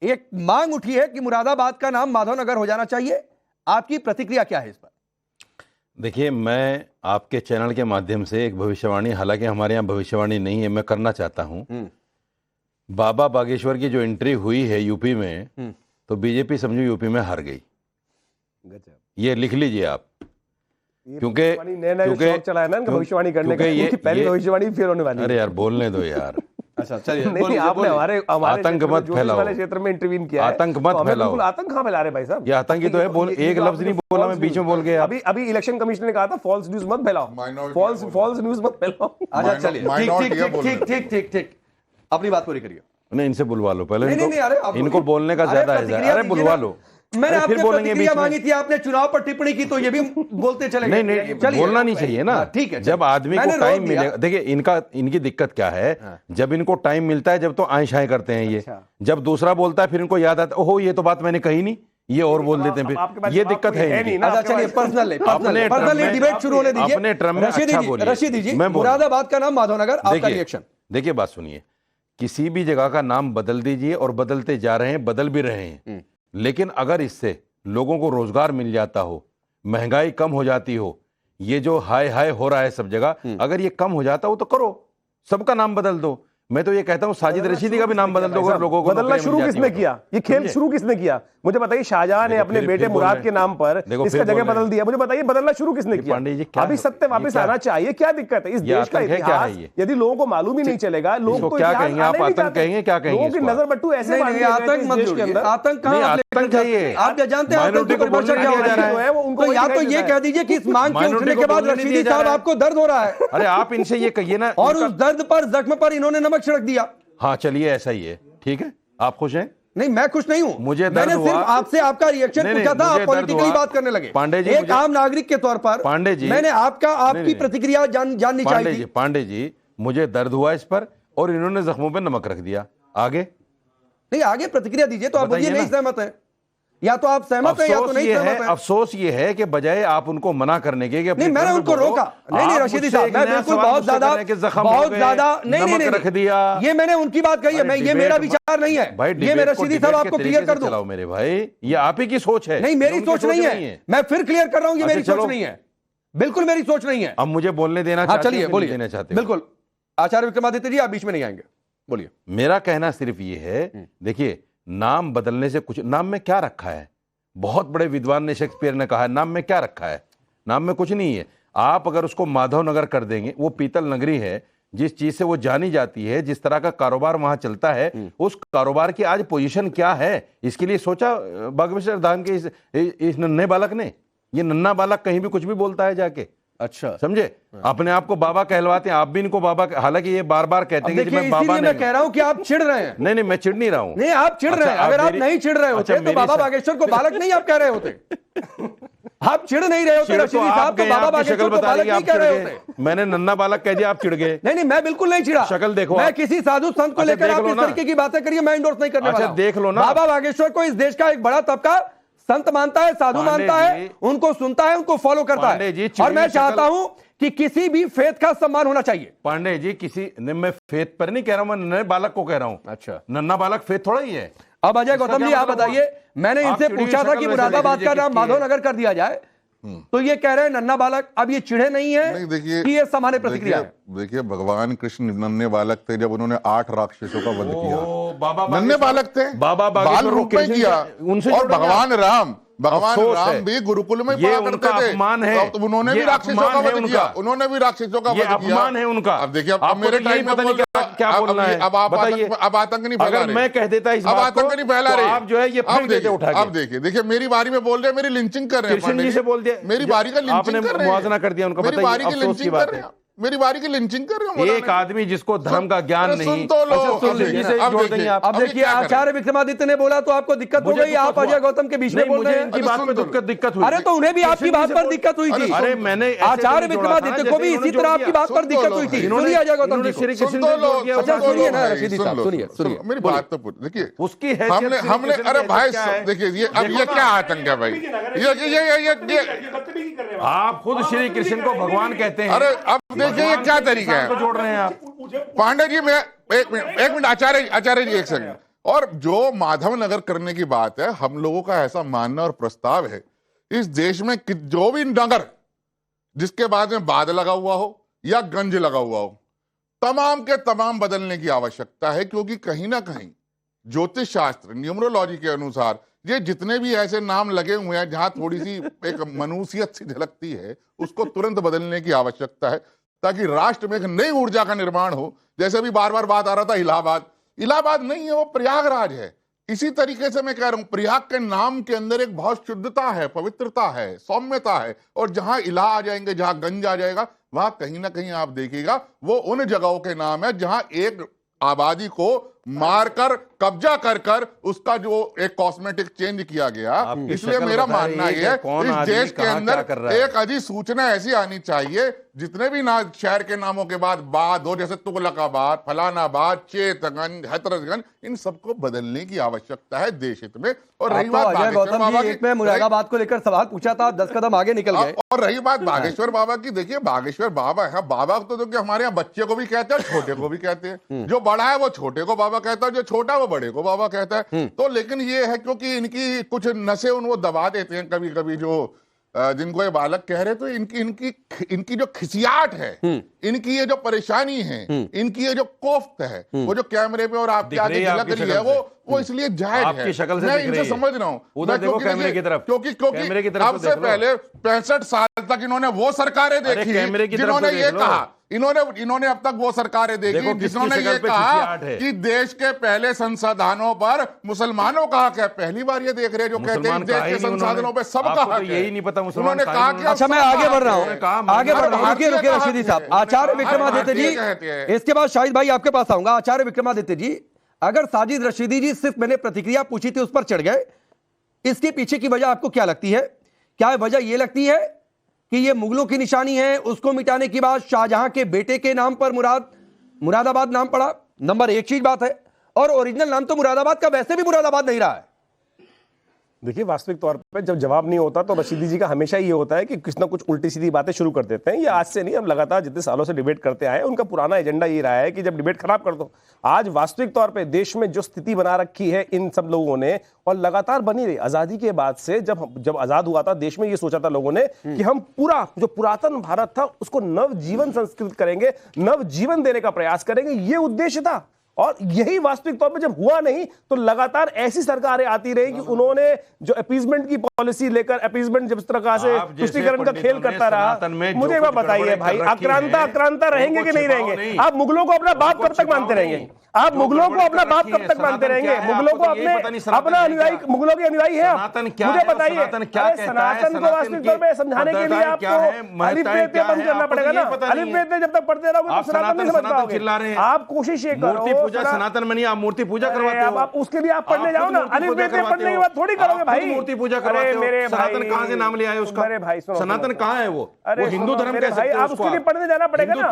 एक मांग उठी है कि मुरादाबाद का नाम माधवनगर हो जाना चाहिए। आपकी प्रतिक्रिया क्या है इस पर? देखिए, मैं आपके चैनल के माध्यम से एक भविष्यवाणी, हालांकि हमारे यहाँ भविष्यवाणी नहीं है, मैं करना चाहता हूँ। बाबा बागेश्वर की जो एंट्री हुई है यूपी में, तो बीजेपी समझो यूपी में हार गई। ये लिख लीजिए आप, क्योंकि चला है ना भविष्यवाणी करने का, ये पहली भविष्यवाणी फिर होने वाली है। अरे यार बोलने दो यार। अच्छा चलिए, नहीं आपने हमारे आतंक मत फैलाओ, वाले क्षेत्र में इंटरवीन किया है, आतंक मत फैलाओ। आतंक कहाँ फैला रहे भाई साहब? ये आतंकी तो है, बोल एक लफ्ज नहीं बोला, मैं बीच में बोल गया। अभी इलेक्शन कमीशन ने कहा था फॉल्स न्यूज मत फैलाओ, फॉल्स न्यूज मत फैलाओ। अच्छा चलिए, ठीक, अपनी बात पूरी करिए। नहीं, इनसे बुलवा लो पहले, इनको बोलने का ज्यादा है। अरे बुलवा लो, मैंने आपसे प्रतिक्रिया मांगी थी, आपने चुनाव पर टिप्पणी की, तो ये भी बोलते चले गए। नहीं, बोलना नहीं चाहिए ना। ठीक है, जब आदमी को टाइम मिलेगा। देखिए इनकी दिक्कत क्या है, जब इनको टाइम मिलता है जब तो आए शाए करते हैं ये। जब दूसरा बोलता है फिर इनको याद आता है, ओहो ये तो बात मैंने कही नहीं, ये और बोल देते हैं फिर। ये दिक्कत है। अच्छा चलिए, पर्सनल डिबेट शुरू होने दीजिए। अपने टर्म में अच्छा बोलिए। रशीद जी, मुरादाबाद का नाम माधवनगर, आपका रिएक्शन? देखिए बात सुनिए, किसी भी जगह का नाम बदल दीजिए, और बदलते जा रहे हैं, बदल भी रहे हैं, लेकिन अगर इससे लोगों को रोजगार मिल जाता हो, महंगाई कम हो जाती हो, ये जो हाय हाय हो रहा है सब जगह, अगर ये कम हो जाता हो तो करो, सबका नाम बदल दो। मैं तो ये कहता हूं साजिद रशीदी का भी नाम बदल दो, अगर लोगों को बदलना शुरू किसने किया? ये खेल शुरू किसने किया? मुझे बताइए। शाहजहां ने अपने बेटे मुराद के नाम पर इसका जगह बदल दिया। मुझे बताइए बदलना शुरू किसने किया? अभी सत्य वापस आना चाहिए। क्या दिक्कत है? इस देश का इतिहास यदि लोगों को मालूम ही नहीं चलेगा, लोग तो क्या कहेंगे? आप आतंक कहेंगे? क्या कहेंगे? लोगों की नजर बट्टू ऐसे आतंक मत के अंदर आतंक चाहिए। आप क्या जानते हैं माइनॉरिटी को परिभाषा क्या हो जा रहा है? उनको या तो ये कह दीजिए कि इस मांग के उठने के बाद रशीदी साहब आपको दर्द हो रहा है। अरे आप इनसे ये कहिए ना, और उस दर्द पर, जख्म पर इन्होंने नमक छिड़क दिया। हाँ चलिए, ऐसा ही है, ठीक है। आप खुश हैं? नहीं, मैं खुश नहीं हूं। मुझे मैंने सिर्फ आपसे आपका रिएक्शन पूछा था, आप पॉलिटिकली बात करने लगे। पांडे जी, एक आम नागरिक के तौर पर पांडे जी, मैंने आपकी प्रतिक्रिया जाननी चाहिए। पांडे जी, मुझे दर्द हुआ इस पर, और इन्होंने जख्मों पे नमक रख दिया। आगे नहीं, आगे प्रतिक्रिया दीजिए। तो आप बोलिए नहीं सहमत है, या तो आप सहमत है या तो नहीं सहमत है। अफसोस ये है कि बजाय आप उनको मना करने के, नहीं मैंने उनको रोका। नहीं रशीदी साहब, मैं बिल्कुल बहुत ज्यादा नहीं रख दिया। ये मैंने उनकी बात कही है, ये मेरा विचार नहीं है भाई। ये मैं रशीदी साहब आपको क्लियर कर दूं मेरे भाई, ये आप ही की सोच है। नहीं, मेरी सोच नहीं है। मैं फिर क्लियर कर रहा हूं, ये मेरी सोच नहीं है, बिल्कुल मेरी सोच नहीं है। अब मुझे बोलने देना। हाँ चलिए, बोलिए। बिल्कुल, आचार्य विक्रमादित्य जी आप बीच में नहीं आएंगे, बोलिए। मेरा कहना सिर्फ ये है, देखिए नाम बदलने से कुछ, नाम में क्या रखा है? बहुत बड़े विद्वान ने, शेक्सपियर ने कहा है, नाम में क्या रखा है? नाम में कुछ नहीं है। आप अगर उसको माधवनगर कर देंगे, वो पीतल नगरी है, जिस चीज से वो जानी जाती है, जिस तरह का कारोबार वहां चलता है, उस कारोबार की आज पोजीशन क्या है, इसके लिए सोचा बागेश्वर धाम के इस नन्हे बालक ने? ये नन्हा बालक कहीं भी कुछ भी बोलता है जाके। अच्छा, समझे? अपने आप को बाबा कहलवाते हैं, आप भी इनको बाबा, हालांकि ये बार बार कहते हैं कि मैं बाबा नहीं। मैं कह रहा हूं कि आप चिढ़ रहे हैं। नहीं, मैं चिढ़ नहीं रहा हूं। नहीं, आप चिढ़ रहे हैं। अगर आप नहीं चिढ़ रहे होते तो बाबा बागेश्वर को बालक नहीं आप कह रहे होते। आप चिढ़ नहीं रहे होते रशीदी साहब, तो बाबा बागेश्वर को बालक नहीं कह रहे होते। मैंने नन्हा बालक कह दिया, आप चिढ़ गए। नहीं, मैं बिल्कुल नहीं चिढ़ा। शक्ल देखो, मैं किसी साधु संत को लेकर आप इस तरीके की बातें करिए, मैं इंडोर्स नहीं करने वाला। देख लो ना, बाबा बागेश्वर को इस देश का एक बड़ा तबका संत मानता है, साधु मानता है, उनको सुनता है, उनको फॉलो करता है। और मैं चाहता हूं कि किसी भी फेथ का सम्मान होना चाहिए। पांडे जी, किसी मैं फेथ पर नहीं कह रहा हूं, मैं नन्हे बालक को कह रहा हूं। अच्छा, नन्हा बालक फेथ थोड़ा ही है। अब अजय गौतम जी आप बताइए, मैंने इनसे पूछा था कि मुरादाबााद का नाम माधवनगर कर दिया जाए, तो ये कह रहे हैं नन्हा बालक। अब ये चिढ़े नहीं है? नहीं, देखिए कि ये सामान्य प्रतिक्रिया है। देखिए भगवान कृष्ण नन्हे बालक थे जब उन्होंने 8 राक्षसों का वध किया। बाबा नन्हे बालक थे, बाल रूप में किया। और भगवान राम भी गुरुकुल में पढ़ा करते थे, तो उन्होंने भी राक्षसों का वध किया। उन्होंने भी राक्षसों का वध किया। अपमान है उनका। अब देखिए, अब मेरे टाइम में क्या बोलना है? अब आतंक नहीं फैला रहे। मैं कह देता इस बात को, आतंक नहीं फैला रहे। आप जो है ये अब देखिए मेरी बारी में बोल रहे हैं, मेरी लिंचिंग कर रहे हैं। कृष्ण जी से बोल दिया, मेरी बारी का लिंचिंग कर रहे हैं। मुआवजा कर दिया उनको, मेरी बारी की लिंचिंग कर रहे हैं। मेरी बारी की लिंचिंग कर रहे हो। एक आदमी जिसको धर्म का ज्ञान नहीं। सुन तो लो। अब देखिए, आचार्य विक्रमादित्य ने बोला तो आपको दिक्कत हो गई, आप अजय गौतम के बीच में बोल रहे हैं। इनकी बात पे दिक्कत हुई। अरे तो उन्हें भी आपकी बात पर दिक्कत हुई थी। अरे मैंने आचार्य विक्रमादित्य को भी इसी तरह आपकी बात पर दिक्कत हुई थी। सुनिए अजय गौतम जी, सुनिए ना रशीदी साहब, सुनिए मेरी बात तो देखिए, उसकी हमने अरे भाई देखिए, अब ये क्या आतंक है भाई? ये आप खुद श्री कृष्ण को भगवान कहते हैं। अरे अब देखिए ये क्या तरीका है जोड़ रहे हैं आप। पांडे जी, मैं एक मिनट आचार्य जी, एक सेकंड। और जो माधवनगर करने की बात है, हम लोगों का ऐसा मानना और प्रस्ताव है, इस देश में जो भी नगर जिसके बाद में बाद लगा हुआ हो या गंज लगा हुआ हो, तमाम के तमाम बदलने की आवश्यकता है, क्योंकि कहीं ना कहीं ज्योतिष शास्त्र न्यूमरोलॉजी के अनुसार ये जितने भी ऐसे नाम लगे हुए हैं जहां थोड़ी सी एक मनुष्यत सी झलकती है, उसको तुरंत बदलने की आवश्यकता है, ताकि राष्ट्र में एक नई ऊर्जा का निर्माण हो। जैसे भी बार बार बात आ रहा था इलाहाबाद, इलाहाबाद नहीं है, वो प्रयागराज है। इसी तरीके से मैं कह रहा हूं, प्रयाग के नाम के अंदर एक बहुत शुद्धता है, पवित्रता है, सौम्यता है, और जहां इला आ जाएंगे, जहां गंज आ जाएगा, वहां कहीं ना कहीं आप देखिएगा वो उन जगहों के नाम है जहां एक आबादी को मारकर कब्जा कर कर उसका जो एक कॉस्मेटिक चेंज किया गया। इसलिए मेरा मानना यह है इस देश के अंदर एक अधिसूचना ऐसी आनी चाहिए, जितने भी ना शहर के नामों के बाद हो, जैसे तुगलकाबाद, फलानाबाद, चेतगंज, हथरसगंज, इन सबको बदलने की आवश्यकता है देश हित में। और रही बात बागेश्वर बाबा की, मैं मुरादाबाद को लेकर सवाल पूछा था, 10 कदम आगे निकल गए। और रही बात बागेश्वर बाबा की, देखिए बागेश्वर बाबा है, बाबा तो हमारे यहाँ बच्चे को भी कहते हैं, छोटे को भी कहते हैं। जो बड़ा है वो छोटे को बाबा कहता है, जो छोटा वो बड़े को बाबा कहता है। तो लेकिन ये है क्योंकि इनकी कुछ नशे वो दबा देते हैं कभी कभी, जो जिनको ये बालक कह रहे, तो इनकी जो खिसियाट है, इनकी ये जो परेशानी है, इनकी ये जो कोफ्त है, वो जो कैमरे पे और आपके आगे झलक रही है, वो इसलिए जायज है। मैं इनसे समझ रहा हूँ, क्योंकि अब से पहले 65 साल तक इन्होंने वो सरकारें देखी जिन्होंने ये कहा, इन्होंने अब तक वो सरकारें देखी जिन्होंने ये कहा कि देश के पहले संसाधनों पर मुसलमानों का हक है। पहली बार ये देख रहे जो कहते हैं देश के संसाधनों पर सबका हक है, यही नहीं पता। उन्होंने कहा कि अच्छा, मैं आगे बढ़ रहा हूँ, रुकिए रशीदी साहब। आचार्य विक्रमादित्य जी, इसके बाद शाहिद भाई आपके पास आऊंगा। आचार्य विक्रमादित्य जी, अगर साजिद रशीदी जी सिर्फ मैंने प्रतिक्रिया पूछी थी उस पर चढ़ गए, इसके पीछे की वजह आपको क्या लगती है? क्या वजह यह लगती है कि यह मुगलों की निशानी है, उसको मिटाने के बाद शाहजहां के बेटे के नाम पर मुरादाबाद नाम पड़ा? नंबर 1 चीज बात है, और ओरिजिनल नाम तो मुरादाबाद का वैसे भी मुरादाबाद नहीं रहा है। देखिए, वास्तविक तौर पे जब जवाब नहीं होता तो रशीदी जी का हमेशा ये होता है कि कुछ ना कुछ उल्टी सीधी बातें शुरू कर देते हैं। ये आज से नहीं, हम लगातार जितने सालों से डिबेट करते आए हैं, उनका पुराना एजेंडा ये रहा है कि जब डिबेट खराब कर दो। आज वास्तविक तौर पे देश में जो स्थिति बना रखी है इन सब लोगों ने, और लगातार बनी रही आजादी के बाद से, जब आजाद हुआ था देश में, ये सोचा था लोगों ने कि हम पूरा जो पुरातन भारत था उसको नव जीवन संस्कृत करेंगे, नव जीवन देने का प्रयास करेंगे, ये उद्देश्य था। और यही वास्तविक तौर पर जब हुआ नहीं तो लगातार ऐसी सरकारें आती रही कि उन्होंने जो अपीजमेंट की पॉलिसी लेकर, अपीजमेंट जब इस तरह से तुष्टीकरण का खेल करता रहा। मुझे एक बात बताइए भाई, आक्रांता रहेंगे कि नहीं रहेंगे? आप मुगलों को अपना बाप कब तक मानते रहेंगे? आप मुगलों को अपना बाप कब तक मानते रहेंगे? मुगलों को अपना अनुयायी, मुगलों के अनुयायी है मुझे बताइए। सनातन को वास्तविक तौर पर समझाने के लिए आपको अलिफ बेत बंद करना पड़ेगा ना। अलिफ बेत जब तक पढ़ते रहोगे तो सनातन नहीं समझ पाओगे। आप कोशिश ये करो, पूजा सनातन में नहीं, आप मूर्ति पूजा करवाते हो। आप उसके लिए आप पढ़ने जाओ ना, अलिफ बेत पढ़ने के बाद थोड़ी करोगे भाई। मूर्ति पूजा करवाते हो। सनातन कहां से नाम ले आए उसका? अरे भाई सनातन कहां है वो हिंदू धर्म कह सकते हो आप उसके लिए पढ़ने जाना पड़ेगा ना।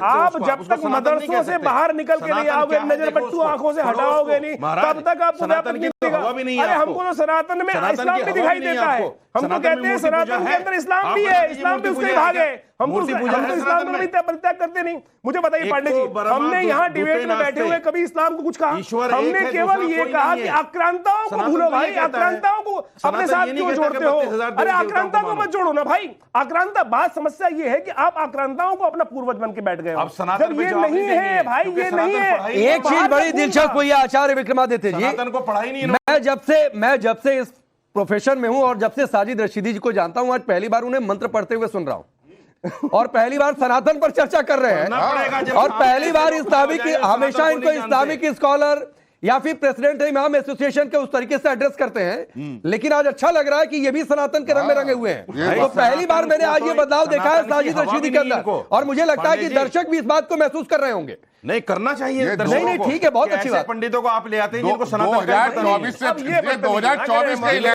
आप जब तक मदरसों से बाहर निकल के नहीं आओगे, नजर बट्टू आंखों से हटाओगे नहीं, तब तक आपको सनातन की हवा भी नहीं है। अरे हमको तो सनातन में इस्लाम भी दिखाई देता है। हम तो कहते हैं सनातन के अंदर इस्लाम भी है, इस्लाम भी उसके भाग है। हम तो इस्लाम में परित्याग करते नहीं। मुझे बताइए पांडे जी, हमने यहाँ डिबेट में बैठे हुए कभी इस्लाम को कुछ कहा? हमने केवल ये कहा कि आक्रांताओं को भूलो भाई, आक्रांता को अपने साथ क्यों जोड़ते हो? अरे आक्रांता को मत जोड़ो ना भाई। आक्रांता, बात समस्या ये है कि आप आक्रांताओं को अपना पूर्वज बन के बैठ गए हो, जब ये नहीं है भाई, ये नहीं है। एक चीज बड़ी दिलचस्प हुई है आचार्य विक्रमादित्य जी, को पढ़ाई नहीं। मैं जब से इस प्रोफेशन में हूं और जब से साजिद रशीदी जी को जानता हूं, आज पहली बार उन्हें मंत्र पढ़ते हुए सुन रहा हूं और पहली बार सनातन पर चर्चा कर रहे हैं, और पहली बार इस्लामिक, हमेशा इनको इस्लामिक स्कॉलर या फिर प्रेसिडेंट इमाम एसोसिएशन के उस तरीके से एड्रेस करते हैं, लेकिन आज अच्छा लग रहा है कि ये भी सनातन के रंग में रंगे हुए हैं। तो पहली बार मैंने आज ये बदलाव देखा है साजिद रशीदी के अंदर, और मुझे लगता है कि दर्शक भी इस बात को महसूस कर रहे होंगे। नहीं, करना चाहिए। नहीं, ठीक है, बहुत अच्छी बात। पंडितों को आप ले आते हैं जिनको सनातन 2024 के